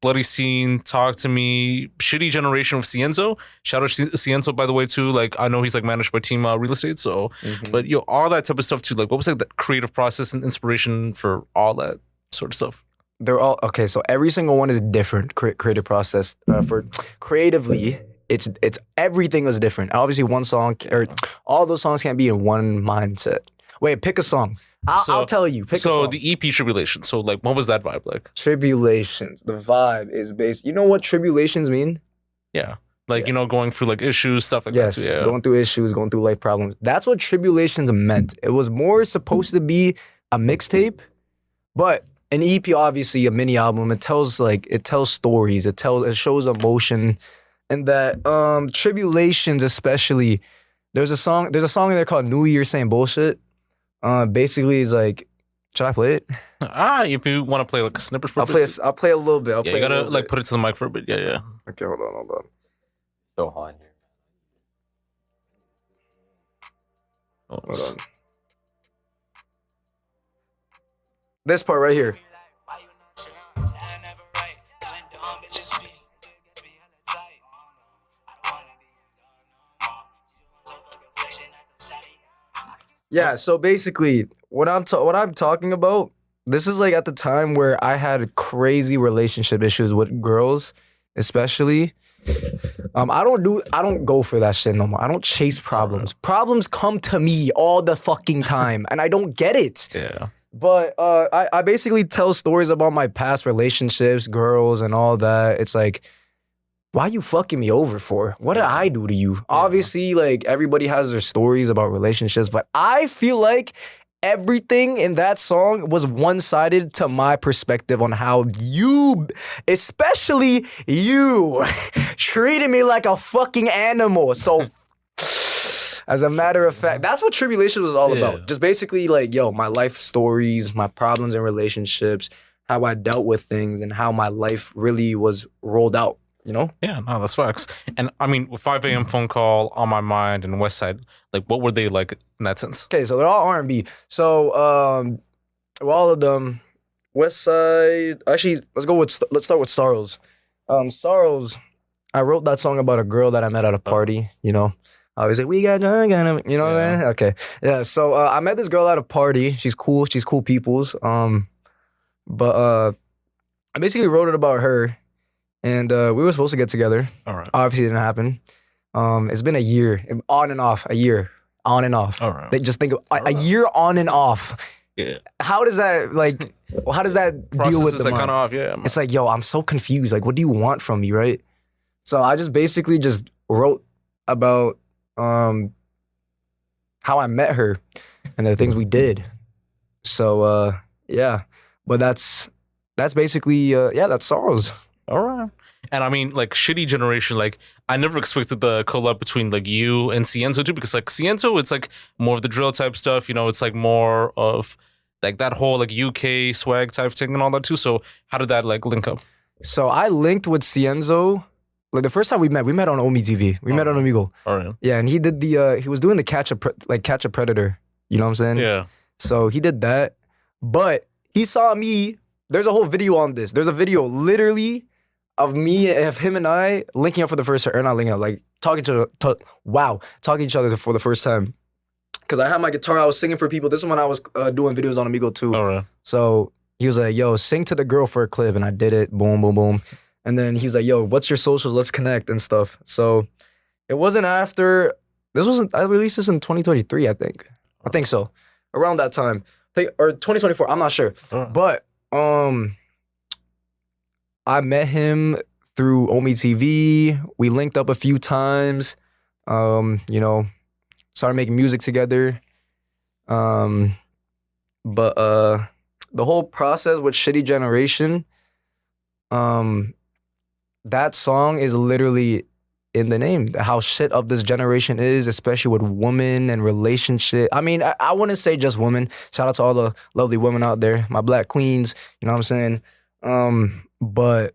Bloody Scene, Talk to Me, Shitty Generation with Cienzo. Shout out to Cienzo, by the way, too. Like, I know he's like managed by Team Real Estate. So, but yo, all that type of stuff too. Like, what was like the creative process and inspiration for all that sort of stuff? They're all okay. So every single one is different creative process. For creatively, it's everything is different. Obviously, one song or all those songs can't be in one mindset. Wait, pick a song. I'll tell you. Pick a song. So the EP Tribulations. So like, what was that vibe like? Tribulations. The vibe is based. You know what tribulations mean? Yeah. Like, going through like issues, stuff like Yes, that too. Yeah. going through issues, going through life problems. That's what Tribulations meant. It was more supposed to be a mixtape, but an EP, obviously a mini album. It tells stories. It shows emotion, and that Tribulations especially. There's a song in there called New Year Saying Bullshit. Basically, it's like, should I play it? If you want to play like a snippet for I'll play a little bit. You gotta like put it to the mic for a bit. Yeah. Okay, hold on. So hot in here. Hold on. This part right here. Yeah, so basically, what I'm talking about, this is like at the time where I had crazy relationship issues with girls, especially. I don't go for that shit no more. I don't chase problems. Problems come to me all the fucking time, and I don't get it. Yeah. But I basically tell stories about my past relationships, girls, and all that. It's like, why you fucking me over for? What did I do to you? Obviously, like, everybody has their stories about relationships, but I feel like everything in that song was one-sided to my perspective on how you, especially you, treated me like a fucking animal. So, as a matter of fact, that's what Tribulation was all about. Just basically like, my life stories, my problems in relationships, how I dealt with things, and how my life really was rolled out. Yeah, no, that's facts. And I mean, with 5 a.m. phone call, On My Mind, and West Side, like, what were they like in that sense? Okay, so they're all R&B. So, all of them, West Side. Actually, let's start with Sorrows. Sorrows. I wrote that song about a girl that I met at a party. I was like, we got drunk, what I mean? Okay, yeah. So I met this girl at a party. She's cool. She's cool peoples. But I basically wrote it about her. And we were supposed to get together. All right. Obviously, it didn't happen. It's been a year, on and off, a year, on and off. All right. Just think of a year on and off. Yeah. How does that, deal with the like mind? kind of off, yeah. It's like, I'm so confused. Like, what do you want from me, right? So I just basically just wrote about how I met her and the things we did. So, yeah. But that's basically, that's Sorrows. All right. And I mean, like, Shitty Generation, like, I never expected the collab between, like, you and Cienzo, too, because, like, Cienzo, it's, like, more of the drill type stuff, it's, like, more of, like, that whole, like, UK swag type thing and all that, too. So how did that, like, link up? So I linked with Cienzo, like, the first time we met on Omi TV. We met on Omegle. All right. Yeah, and he did he was doing the Catch a Predator. You know what I'm saying? Yeah. So he did that, but he saw me. There's a whole video on this. There's a video literally of him and I linking up for the first time, or not linking up, like talking to each other for the first time. Because I had my guitar, I was singing for people. This is when I was doing videos on Amigo too. All right. So he was like, yo, sing to the girl for a clip. And I did it, boom, boom, boom. And then he was like, yo, what's your socials? Let's connect and stuff. So it wasn't after, I released this in 2023, I think. I think so. Around that time. Or 2024, I'm not sure. Right. But I met him through Omi TV. We linked up a few times. Started making music together. But the whole process with Shitty Generation, that song is literally in the name. How shit of this generation is, especially with women and relationship. I mean, I wouldn't say just women. Shout out to all the lovely women out there, my black queens. You know what I'm saying? But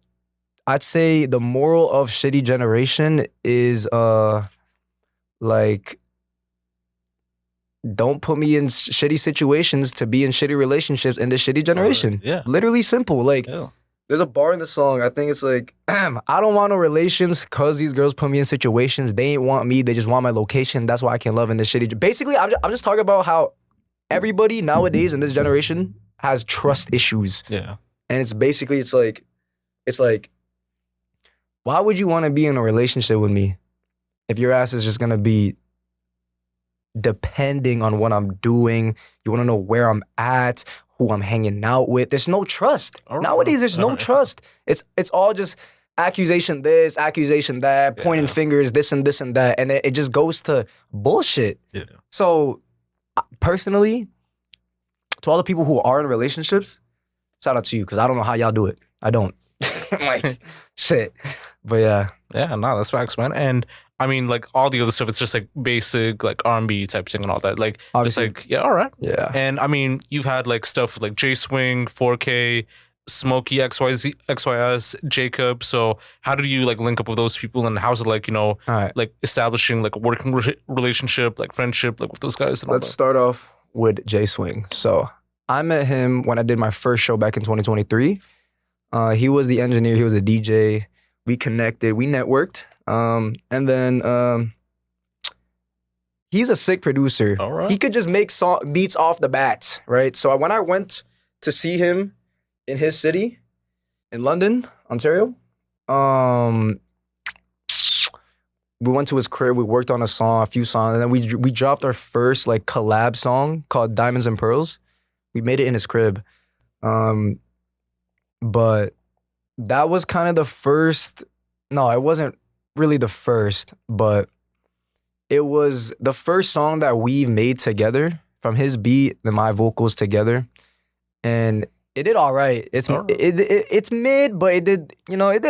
I'd say the moral of Shitty Generation is like, don't put me in shitty situations to be in shitty relationships in this shitty generation. Yeah. Literally simple. Like, there's a bar in the song. I think it's like, I don't want no relations because these girls put me in situations. They ain't want me. They just want my location. That's why I can't love in this shitty. Basically, I'm just talking about how everybody nowadays in this generation has trust issues. Yeah. And it's like, why would you want to be in a relationship with me if your ass is just going to be depending on what I'm doing? You want to know where I'm at, who I'm hanging out with. There's no trust. Nowadays, there's no trust. It's all just accusation this, accusation that, pointing fingers, this and this and that, and it just goes to bullshit. Yeah. So, personally, to all the people who are in relationships, shout out to you, because I don't know how y'all do it. I don't. Like, shit. But yeah. Yeah, no, that's facts, man. And I mean, like all the other stuff, it's just like basic, like R&B type thing and all that. Like, Obviously. just like, yeah, all right. Yeah. And I mean, you've had like stuff like J Swing, 4K, Smokey, XYZ, XYS, Jacob. So how did you like link up with those people, and how's it like, you know, All right. like establishing like a working relationship, like friendship, like with those guys? And all Let's that? start off with J Swing. So I met him when I did my first show back in 2023. He was the engineer. He was a DJ. We connected. We networked. And then he's a sick producer. All right. He could just make beats off the bat, right? So when I went to see him in his city, in London, Ontario, we went to his crib. We worked on a few songs, and then we dropped our first like collab song called Diamonds and Pearls. We made it in his crib. But that was kind of the first. No, it wasn't really the first, but it was the first song that we made together, from his beat and my vocals together, and it did all right. It's it's mid, but it did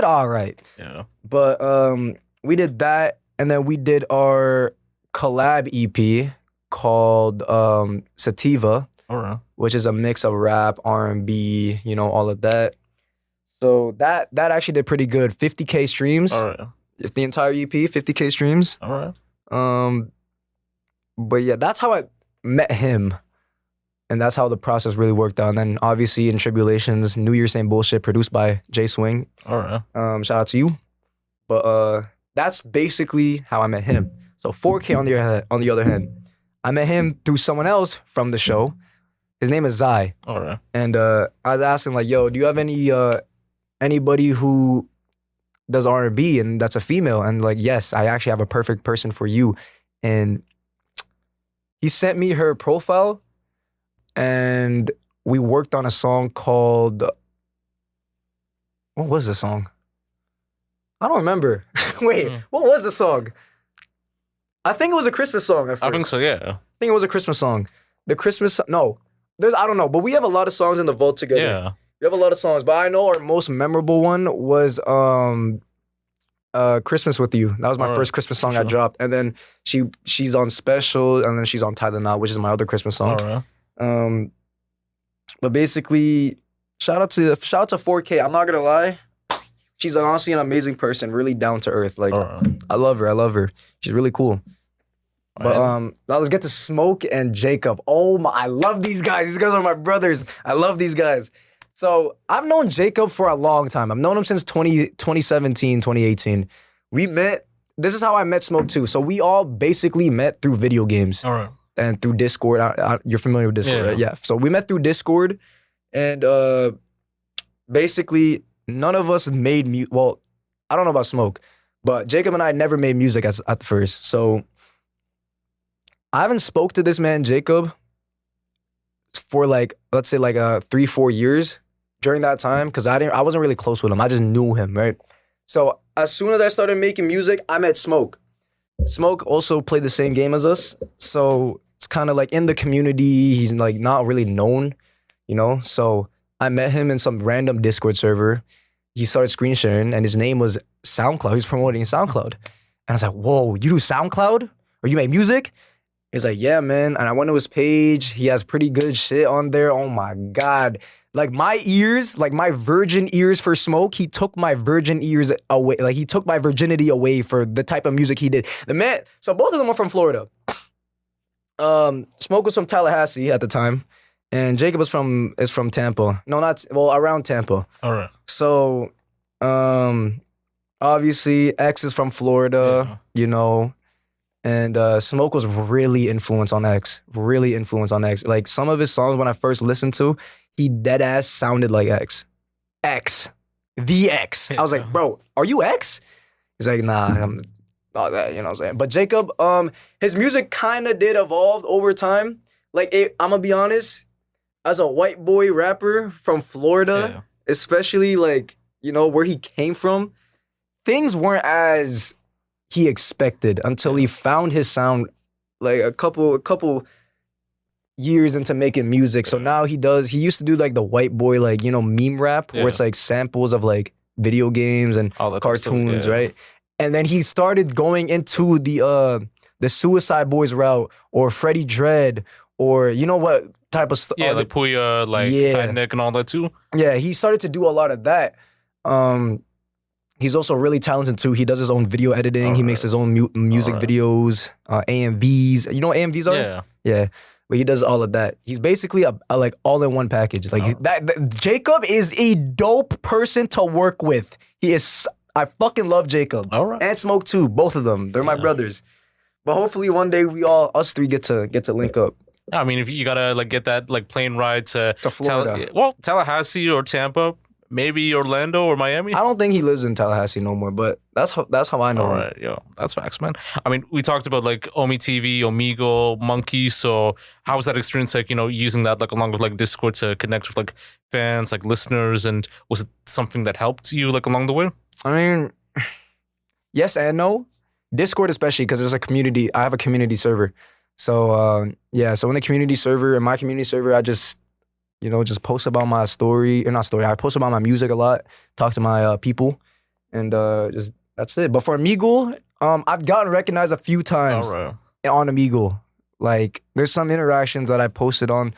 all right. Yeah. But we did that, and then we did our collab EP called Sativa, All right. which is a mix of rap, R&B, all of that. So that actually did pretty good. 50K streams. All right. The entire EP, 50K streams. All right. But yeah, that's how I met him. And that's how the process really worked out. And then obviously in Tribulations, New Year Same Bullshit, produced by J Swing. All right. Shout out to you. But that's basically how I met him. So 4K on the other hand, I met him through someone else from the show. His name is Zai. All right. And I was asking like, yo, do you have anybody who does R&B and that's a female? And like, yes, I actually have a perfect person for you. And he sent me her profile, and we worked on a song called, what was the song? I don't remember. Wait, what was the song? I think it was a Christmas song at first. I think so, yeah. I think it was a Christmas song. I don't know, but we have a lot of songs in the vault together. Yeah. We have a lot of songs, but I know our most memorable one was Christmas With You. That was my first Christmas song I dropped. And then she's on Special, and then she's on Tyler Now, which is my other Christmas song. All right. But basically, shout out to 4K. I'm not gonna lie. She's honestly an amazing person, really down to earth. Like, All right. I love her. She's really cool. But now let's get to Smoke and Jacob. Oh my, I love these guys. These guys are my brothers. I love these guys. So I've known Jacob for a long time. I've known him since 2017, 2018. We met, this is how I met Smoke too. So we all basically met through video games. All right. And through Discord. You're familiar with Discord, right? Yeah. So we met through Discord, and basically none of us made music. Well, I don't know about Smoke, but Jacob and I never made music at first. So I haven't spoke to this man, Jacob, for like, let's say like 3-4 years during that time, because I wasn't really close with him. I just knew him, right? So as soon as I started making music, I met Smoke. Smoke also played the same game as us. So it's kind of like in the community, he's like not really known, So I met him in some random Discord server. He started screen sharing, and his name was SoundCloud. He was promoting SoundCloud. And I was like, whoa, you do SoundCloud? Or you make music? He's like, yeah, man. And I went to his page. He has pretty good shit on there. Oh my God. Like my ears, like my virgin ears for Smoke, he took my virgin ears away. Like he took my virginity away for the type of music he did. The man, so both of them are from Florida. Smoke was from Tallahassee at the time, and Jacob is from Tampa. No, around Tampa. All right. So, obviously X is from Florida, and Smoke was really influenced on X. Like some of his songs when I first listened to, he dead ass sounded like X. The X. I was like, bro, are you X? He's like, nah, I'm not that, you know what I'm saying? But Jacob, his music kind of did evolve over time. Like, I'm gonna be honest, as a white boy rapper from Florida, especially like, where he came from, things weren't as he expected until he found his sound like a couple years into making music. So now he used to do like the white boy, like, you know, meme rap where it's like samples of like video games and cartoons, right? And then he started going into the Suicide Boys route or Freddie Dredd or you know what type of stuff. Yeah, like Puya, like Fat Nick and all that too. Yeah, he started to do a lot of that. He's also really talented too. He does his own video editing. He makes his own music videos, AMVs. You know what AMVs are? Yeah. Yeah. But he does all of that. He's basically a like all-in-one package. Like that Jacob is a dope person to work with. He is. I fucking love Jacob. All right. And Smoke too. Both of them. They're my brothers. But hopefully one day us three get to link up. I mean, if you gotta like get that like plane ride to Florida. Tallahassee or Tampa, maybe Orlando or Miami. I don't think he lives in Tallahassee no more, but that's how I know him. All right, yo, that's facts, man. I mean, we talked about like Omi TV, Omegle, Monkey. So how was that experience like, you know, using that like along with like Discord to connect with like fans, like listeners, and was it something that helped you like along the way? I mean, yes and no. Discord especially because it's a community. I have a community server. So so in the community server, in my community server, I just, you know, just post about my I post about my music a lot, talk to my people, and just that's it. But for Omegle, I've gotten recognized a few times on Omegle. Like there's some interactions that I posted on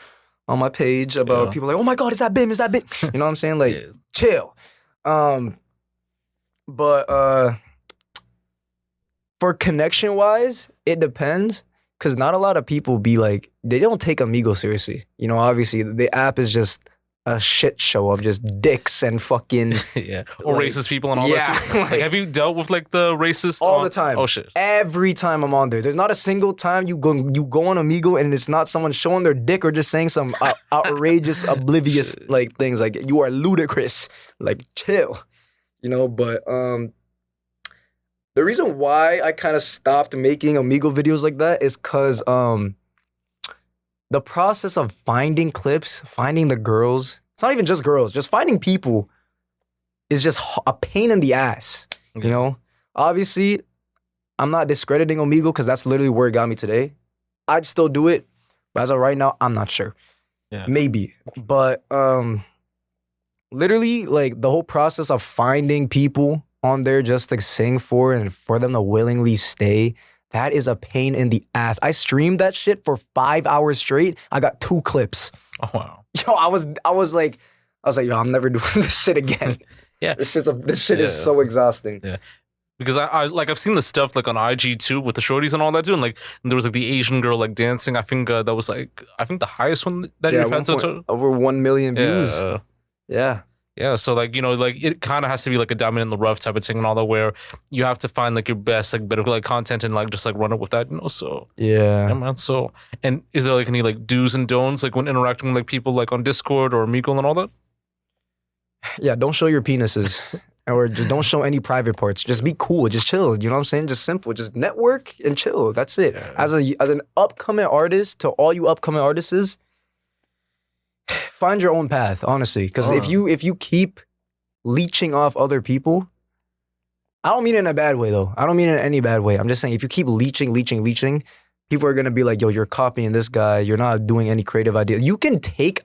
my page about people like, oh my God, is that BIMB? Is that BIMB? You know what I'm saying? Like chill. But for connection wise, it depends. Cause not a lot of people be like, they don't take Omegle seriously. You know, obviously the app is just a shit show of just dicks and fucking or like, racist people and all that too. Like, have you dealt with like the racist all the time? Oh shit! Every time I'm on there, there's not a single time you go on Omegle and it's not someone showing their dick or just saying some outrageous, oblivious like things like you are ludicrous. Like chill, you know. But the reason why I kind of stopped making Omegle videos like that is because the process of finding clips, finding the girls, it's not even just girls, just finding people is just a pain in the ass, you know? Obviously, I'm not discrediting Omegle because that's literally where it got me today. I'd still do it, but as of right now, I'm not sure. Yeah. Maybe. But literally, like the whole process of finding people on there just to sing for and for them to willingly stay, that is a pain in the ass. I streamed that shit for 5 hours straight. I got 2 clips. Oh wow. Yo, I was like, yo, I'm never doing this shit again. This shit is so exhausting. Yeah. Because I've seen the stuff like on IG too with the shorties and all that too, and like there was like the Asian girl like dancing. I think that was like the highest one that you've had over 1 million views. Yeah, so like, you know, like it kind of has to be like a diamond in the rough type of thing and all that, where you have to find like your best like bit of like content and like just like run up with that, you know. So yeah, man. So, and is there like any like do's and don'ts like when interacting with like people like on Discord or Omegle and all that? Yeah, don't show your penises or just don't show any private parts. Just be cool, just chill. You know what I'm saying? Just simple, just network and chill. That's it. Yeah. As an upcoming artist, to all you upcoming artists, find your own path, honestly. Because if you keep leeching off other people, I don't mean it in a bad way though. I don't mean it in any bad way. I'm just saying if you keep leeching, people are gonna be like, yo, you're copying this guy. You're not doing any creative ideas. You can take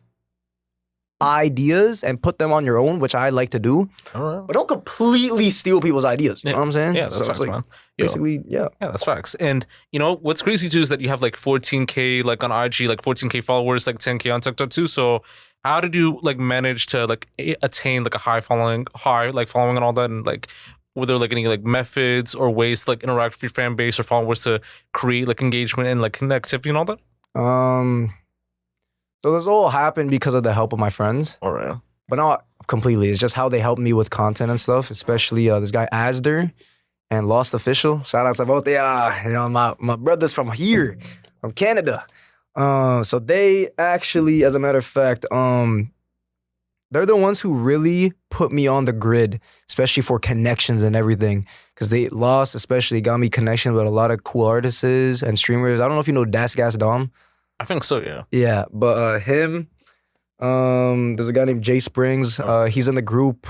ideas and put them on your own, which I like to do, but don't completely steal people's ideas. You know what I'm saying? Yeah, that's facts, like, man. Basically, yeah, that's facts. And you know what's crazy too is that you have like 14K like on IG, like 14K followers, like 10K on TikTok too. So how did you like manage to like attain like a high following and all that? And like, were there like any like methods or ways to like interact with your fan base or followers to create like engagement and like connectivity and all that? So this all happened because of the help of my friends. All right. But not completely. It's just how they helped me with content and stuff, especially this guy Asder and Lost Official. Shout out to both my brothers from here, from Canada. So they actually, as a matter of fact, they're the ones who really put me on the grid, especially for connections and everything. Because Lost especially got me connections with a lot of cool artists and streamers. I don't know if you know Das Gas Dom. I think so, yeah. Yeah, but him, there's a guy named Jay Springs. He's in the group.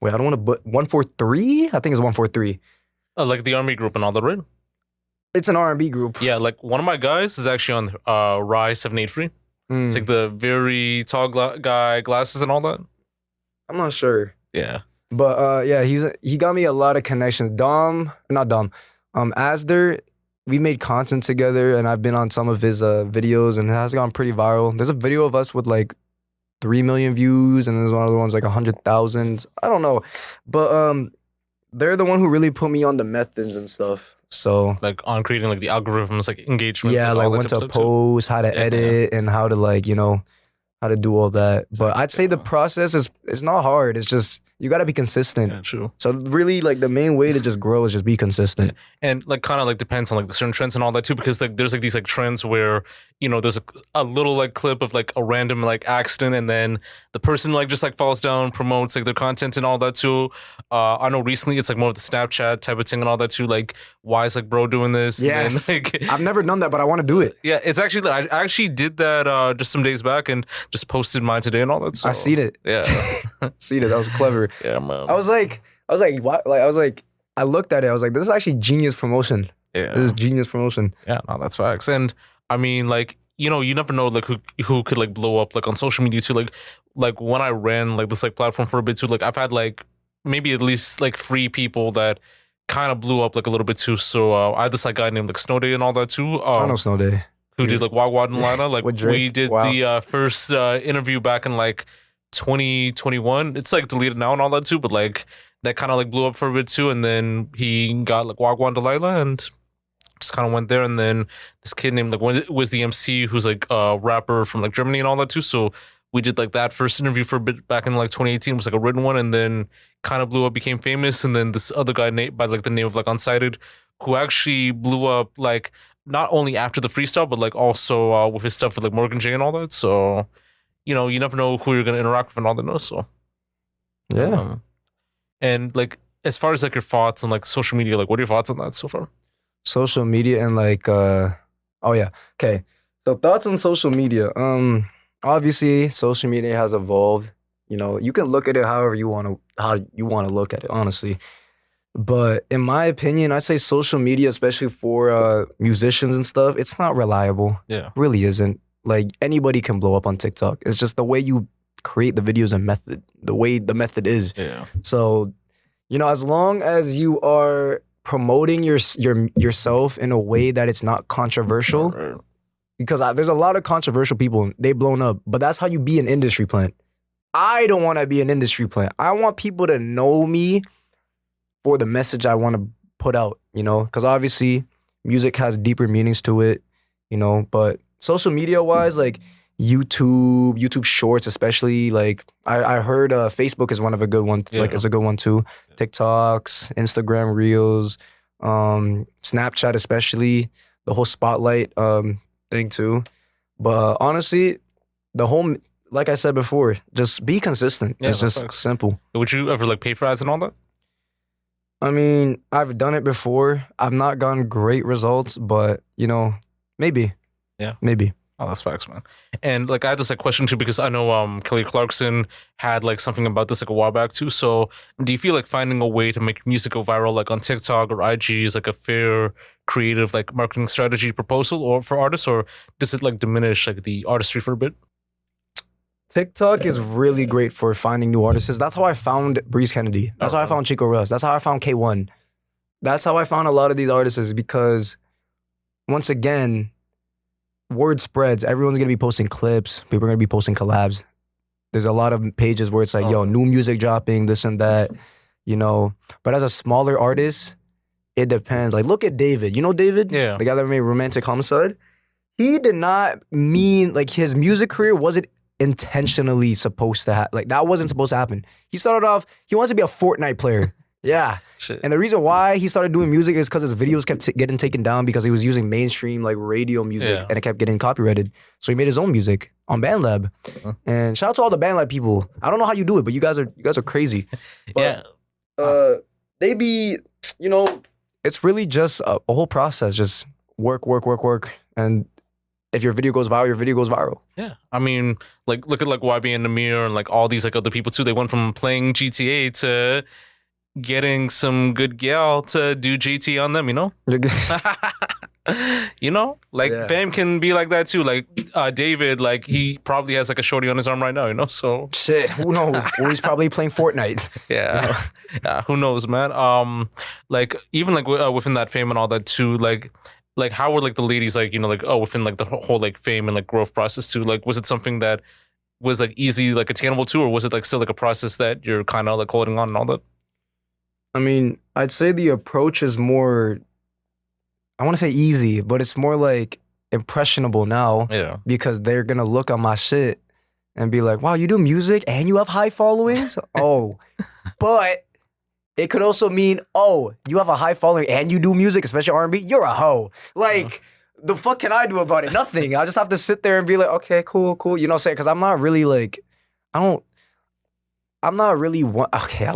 Wait, I don't want to. But 143. I think it's 143. Like the army group and all that, right? It's an R&B group. Yeah, like one of my guys is actually on Rise 783. It's like the very tall guy, glasses and all that. I'm not sure. Yeah. But yeah, he got me a lot of connections. Asder, we made content together, and I've been on some of his videos, and it has gone pretty viral. There's a video of us with like 3 million views, and there's one other one's like 100,000. I don't know, but they're the one who really put me on the methods and stuff. So like on creating like the algorithms, like engagements. Yeah, and like all when that type to of stuff too. post, how to edit, and how to like how to do all that. But I'd say the process is not hard. It's just you gotta be consistent. Yeah, true. So really, like the main way to just grow is just be consistent. And like kind of like depends on like the certain trends and all that too, because like there's like these like trends where there's a little like clip of like a random like accident, and then the person like just like falls down, promotes like their content and all that too. I know recently it's like more of the Snapchat type of thing and all that too. Like why is like bro doing this? Yes, and then, like, I've never done that, but I want to do it. yeah, it's actually I actually did that just some days back and just posted mine today and all that. So, I seen it. Yeah, Seen it. That was clever. yeah, man. I was like, what? Like, I looked at it. I was like, this is actually genius promotion. Yeah. This is genius promotion. Yeah, no, that's facts. And I mean, like, you never know like who could like blow up like on social media too. Like when I ran like this like platform for a bit too, like I've had like maybe at least like 3 people that kind of blew up like a little bit too. So I had this like guy named like Snow Day and all that too. I know Snow Day. Who did like Wag Wad and Lana. Like With Drake? we did Wow. the first interview back in like 2021. It's like deleted now and all that too, but like that kind of like blew up for a bit too. And then he got like Wag Wad and Delilah and just kind of went there. And then this kid named like was the MC who's like a rapper from like Germany and all that too. So we did like that first interview for a bit back in like 2018. It was like a written one, and then kind of blew up, became famous. And then this other guy by like the name of like Unsighted, who actually blew up like not only after the freestyle, but like also with his stuff with like Morgan J and all that. So, you never know who you're gonna interact with and all that. So, Yeah. And like as far as like your thoughts on like social media, like what are your thoughts on that so far? Social media and like oh yeah. Okay. So thoughts on social media. Obviously social media has evolved. You can look at it however you want to look at it, honestly. But in my opinion, I'd say social media, especially for musicians and stuff, it's not reliable. Yeah. Really isn't. Like anybody can blow up on TikTok. It's just the way you create the videos and method, the way the method is. Yeah. So, as long as you are promoting yourself in a way that it's not controversial, Right. because there's a lot of controversial people, they blown up, but that's how you be an industry plant. I don't want to be an industry plant. I want people to know me for the message I want to put out, because obviously music has deeper meanings to it, but social media wise, like YouTube Shorts, especially, like I heard Facebook is one of a good one, like it's a good one too. TikToks, Instagram Reels, Snapchat, especially the whole spotlight thing too. But honestly, the whole, like I said before, just be consistent. Yeah, it's just facts. simple. Would you ever like pay for ads and all that? I mean, I've done it before. I've not gotten great results, but maybe. Yeah. Maybe. Oh, that's facts, man. And like I had this like question too, because I know Kelly Clarkson had like something about this like a while back too. So do you feel like finding a way to make music go viral like on TikTok or IG is like a fair creative like marketing strategy proposal or for artists, or does it like diminish like the artistry for a bit? TikTok is really great for finding new artists. That's how I found Breeze Kennedy. That's how I found Chico Russ. That's how I found K1. That's how I found a lot of these artists, because once again, word spreads. Everyone's going to be posting clips. People are going to be posting collabs. There's a lot of pages where it's like, new music dropping, this and that, But as a smaller artist, it depends. Like, look at David. You know David? Yeah. The guy that made Romantic Homicide? He did not mean, like, his music career wasn't intentionally supposed to happen. Like, that wasn't supposed to happen. He started off, he wants to be a Fortnite player. Yeah. Shit. And the reason why he started doing music is because his videos kept getting taken down because he was using mainstream like radio music and it kept getting copyrighted. So he made his own music on BandLab. And shout out to all the BandLab people. I don't know how you do it, but you guys are crazy. But, they be, it's really just a whole process. Just work. And if your video goes viral, your video goes viral. Yeah, I mean, like look at like YB and Namir and like all these like other people too. They went from playing GTA to getting some good gal to do GT on them. You know, you know, like Yeah. fam can be like that too. Like David, like he probably has like a shorty on his arm right now. You know, so Shit, who knows? Or he's probably playing Fortnite. yeah, yeah. Who knows, man? Like even like within that fame and all that too. Like how were like the ladies like, you know, like within like the whole like fame and like growth process too? Like was it something that was like easy like attainable too, or was it like still like a process that you're kind of like holding on and all that? I mean, I'd say the approach is more, I want to say easy, but it's more like impressionable now Yeah. because they're going to look on my shit and be like, wow, you do music and you have high followings? Oh, but it could also mean, oh, you have a high following and you do music, especially R&B, you're a hoe. Like, the fuck can I do about it? Nothing. I just have to sit there and be like, okay, cool. You know what I'm saying? Because I'm not really like, I'm not really one, okay,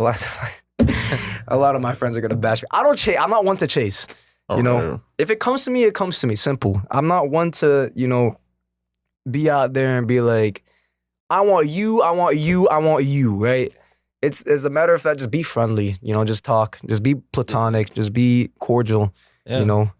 a lot of my friends are going to bash me. I'm not one to chase. You know, if it comes to me, it comes to me. Simple. I'm not one to, you know, be out there and be like, I want you, right? It's as a matter of fact, just be friendly, you know, just talk, just be platonic, just be cordial, you know.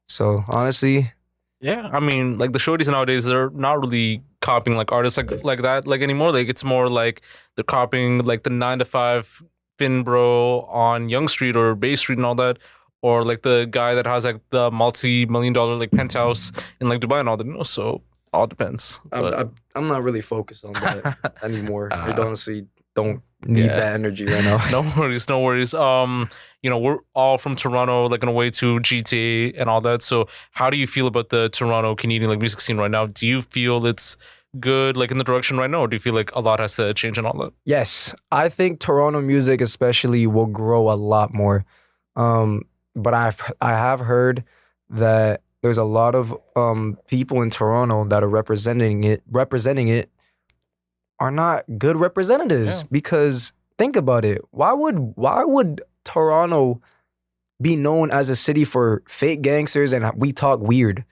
So honestly, yeah, I mean, like the shorties nowadays, they're not really copying like artists like that like anymore. Like it's more like they're copying like the 9 to 5 Finn bro on Young Street or Bay Street and all that, or like the guy that has like the multi-million-dollar like penthouse in like Dubai and all that. You know, so all depends. I'm not really focused on that anymore. I honestly don't need that energy right now. No worries. You know, we're all from Toronto, like on the way to GTA and all that. So how do you feel about the Toronto Canadian like music scene right now? Do you feel it's good like in the direction right now, or do you feel like a lot has to change and all that? Yes, I think Toronto music especially will grow a lot more. But I have heard that there's a lot of people in Toronto that are representing it are not good representatives because think about it. Why would Toronto be known as a city for fake gangsters and we talk weird?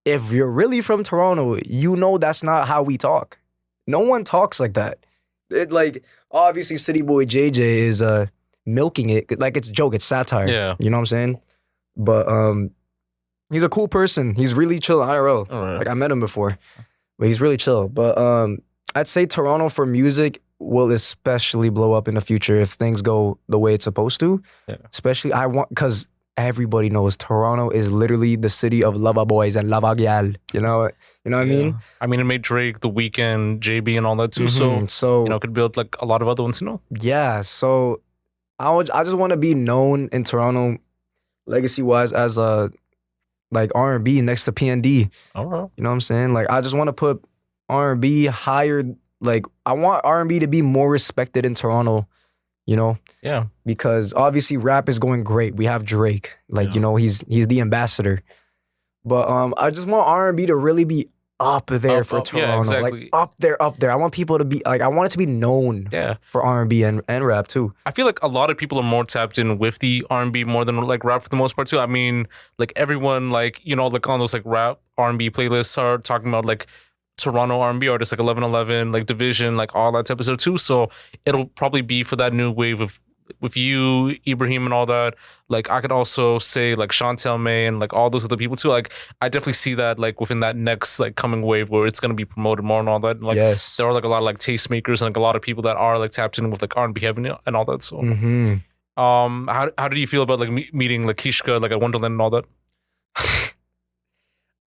If you're really from Toronto, you know that's not how we talk. No one talks like that. It like obviously City Boy JJ is milking it like it's a joke, it's satire. Yeah. You know what I'm saying? But he's a cool person. He's really chill IRL. Right. Like I met him before. But he's really chill. But I'd say Toronto for music will especially blow up in the future if things go the way it's supposed to. Yeah. Especially because everybody knows Toronto is literally the city of lava boys and lava gal. You know what I mean? I mean, it made Drake, The Weeknd, JB, and all that too. So you know, could build like a lot of other ones. You know? Yeah. So I just want to be known in Toronto, legacy wise, as a like R&B next to PND. All right. You know what I'm saying? Like I just want to put R&B higher. Like I want R&B to be more respected in Toronto. You know? Yeah. Because obviously rap is going great. We have Drake. Like, you know, he's the ambassador. But I just want R&B to really be up there for Toronto. Yeah, exactly. Like up there. I want people to be like, I want it to be known for R&B and rap too. I feel like a lot of people are more tapped in with the R&B more than like rap for the most part too. I mean, like everyone like, you know, like on those like rap R&B playlists are talking about like Toronto R&B artists like 1111, like Division, like all that type of stuff too. So it'll probably be for that new wave of with you, Ibrahim, and all that. Like I could also say like Chantel May and like all those other people too. Like I definitely see that like within that next like coming wave where it's gonna be promoted more and all that. And, like there are like a lot of like tastemakers and like a lot of people that are like tapped in with like R&B heaven and all that. So how did you feel about like meeting like Kishka like at Wonderland and all that?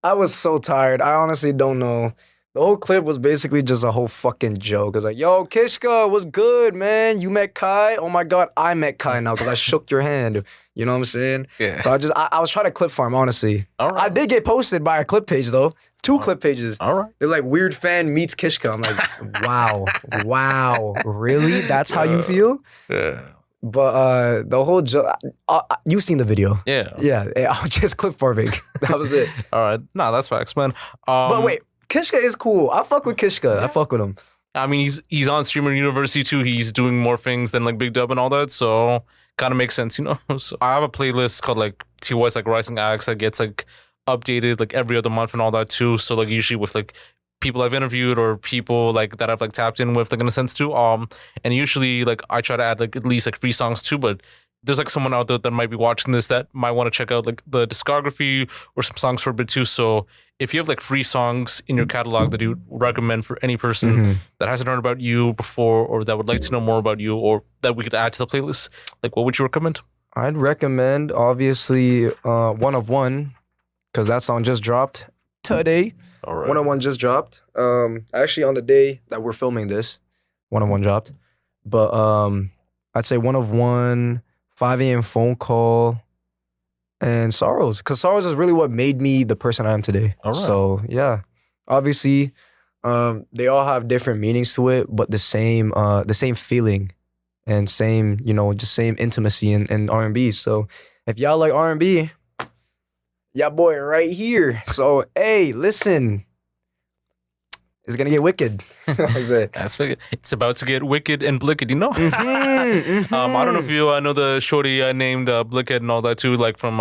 I was so tired. I honestly don't know. The whole clip was basically just a whole fucking joke. It was like, yo, Kishka, what's good, man? You met Kai? Oh my God, I met Kai now because I shook your hand. You know what I'm saying? Yeah. But I was trying to clip farm, honestly. All right. I did get posted by a clip page, though. 2 clip pages. All right. They're like, weird fan meets Kishka. I'm like, wow. Really? That's how you feel? Yeah. But the whole joke, you've seen the video. Yeah. Yeah, I was just clip farming. That was it. All right. Nah, that's facts, man. But wait. Kishka is cool. I fuck with Kishka. I fuck with him. I mean, he's on Streamer University too. He's doing more things than like Big Dub and all that. So kind of makes sense, you know. So I have a playlist called like TLOY's like Rising Acts that gets like updated like every other month and all that too. So like usually with like people I've interviewed or people like that I've like tapped in with, like in a sense too. And usually like I try to add like at least like 3 songs too, but there's like someone out there that might be watching this that might want to check out like the discography or some songs for a bit too. So if you have like 3 songs in your catalog that you recommend for any person that hasn't heard about you before or that would like to know more about you or that we could add to the playlist, like what would you recommend? I'd recommend obviously One of One, because that song just dropped today. All right. One of One just dropped. Actually on the day that we're filming this, One of One dropped. But I'd say One of One, 5 a.m. phone call, and Sorrows. Because Sorrows is really what made me the person I am today. All right. So yeah. Obviously, they all have different meanings to it, but the same feeling and same, just same intimacy in R&B. So if y'all like R&B, y'all boy right here. So hey, listen. It's gonna get wicked. That's wicked. It's about to get wicked and blicked, I don't know if you know the shorty named Blickhead and all that too, like from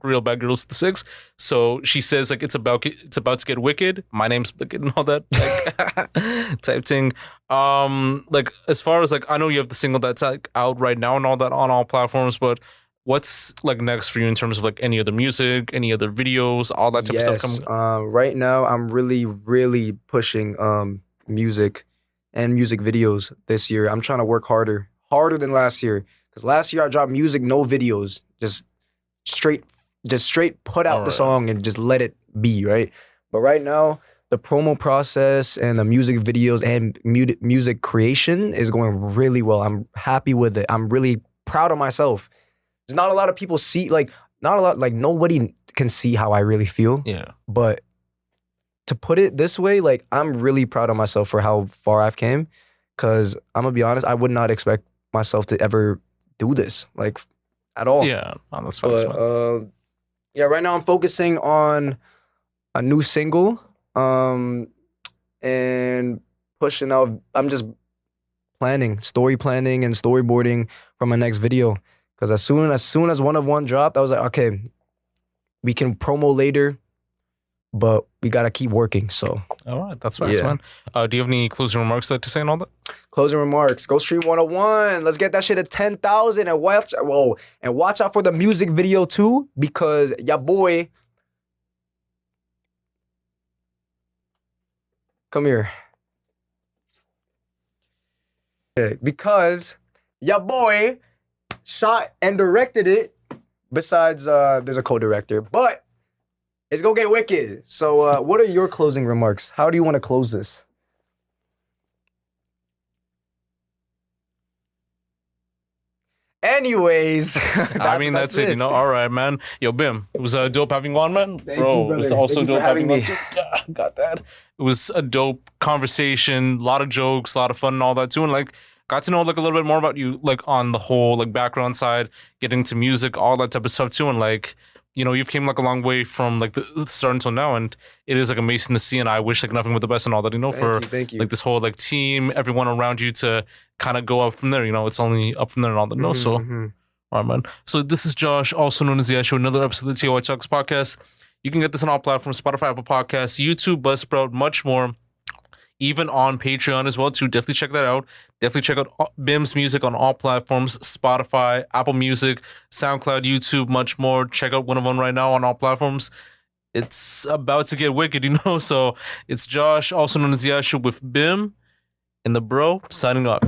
Real Bad Girls 6. So she says like it's about to get wicked. My name's Blickhead and all that like type thing. Like as far as like I know you have the single that's like out right now and all that on all platforms, but what's like next for you in terms of like any other music, any other videos, all that type of stuff coming? Right now I'm really, really pushing music and music videos this year. I'm trying to work harder than last year. Because last year I dropped music, no videos, just straight put out the song and just let it be, right? But right now the promo process and the music videos and music creation is going really well. I'm happy with it. I'm really proud of myself. There's not a lot of people nobody can see how I really feel. Yeah. But to put it this way, like I'm really proud of myself for how far I've came. Cause I'm gonna be honest, I would not expect myself to ever do this, like at all. Yeah, that's fine. Yeah, right now I'm focusing on a new single, and pushing out. I'm just story planning and storyboarding for my next video. Because as soon as One of One dropped, I was like, okay, we can promo later, but we gotta keep working. So, all right, that's fine, man. Do you have any closing remarks to say and all that? Closing remarks: go stream 101. Let's get that shit at 10,000 and watch out for the music video too, because ya boy, come here, because ya boy shot and directed it. Besides, there's a co-director, but it's gonna get wicked. So, what are your closing remarks? How do you want to close this? Anyways, that's it. All right, man. Yo, BIMB, it was dope having you on, man. Thank you, brother. It was also dope having me. you on too. Yeah, got that. It was a dope conversation, a lot of jokes, a lot of fun and all that too, and like got to know like a little bit more about you, like on the whole like background side, getting to music, all that type of stuff too, and like you've came like a long way from like the start until now, and it is like amazing to see, and I wish like nothing but the best and all that, Thank you. Like this whole like team, everyone around you to kind of go up from there. It's only up from there and all that. So, all right, man. So this is Josh, also known as Yashu, another episode of the TLOY Talks podcast. You can get this on all platforms: Spotify, Apple Podcasts, YouTube, Buzzsprout, much more. Even on Patreon as well too. Definitely check that out. Definitely check out BIMB's music on all platforms: Spotify, Apple Music, SoundCloud, YouTube, much more. Check out One of One right now on all platforms. It's about to get wicked, So it's Josh, also known as Yashu, with BIMB and the bro signing off,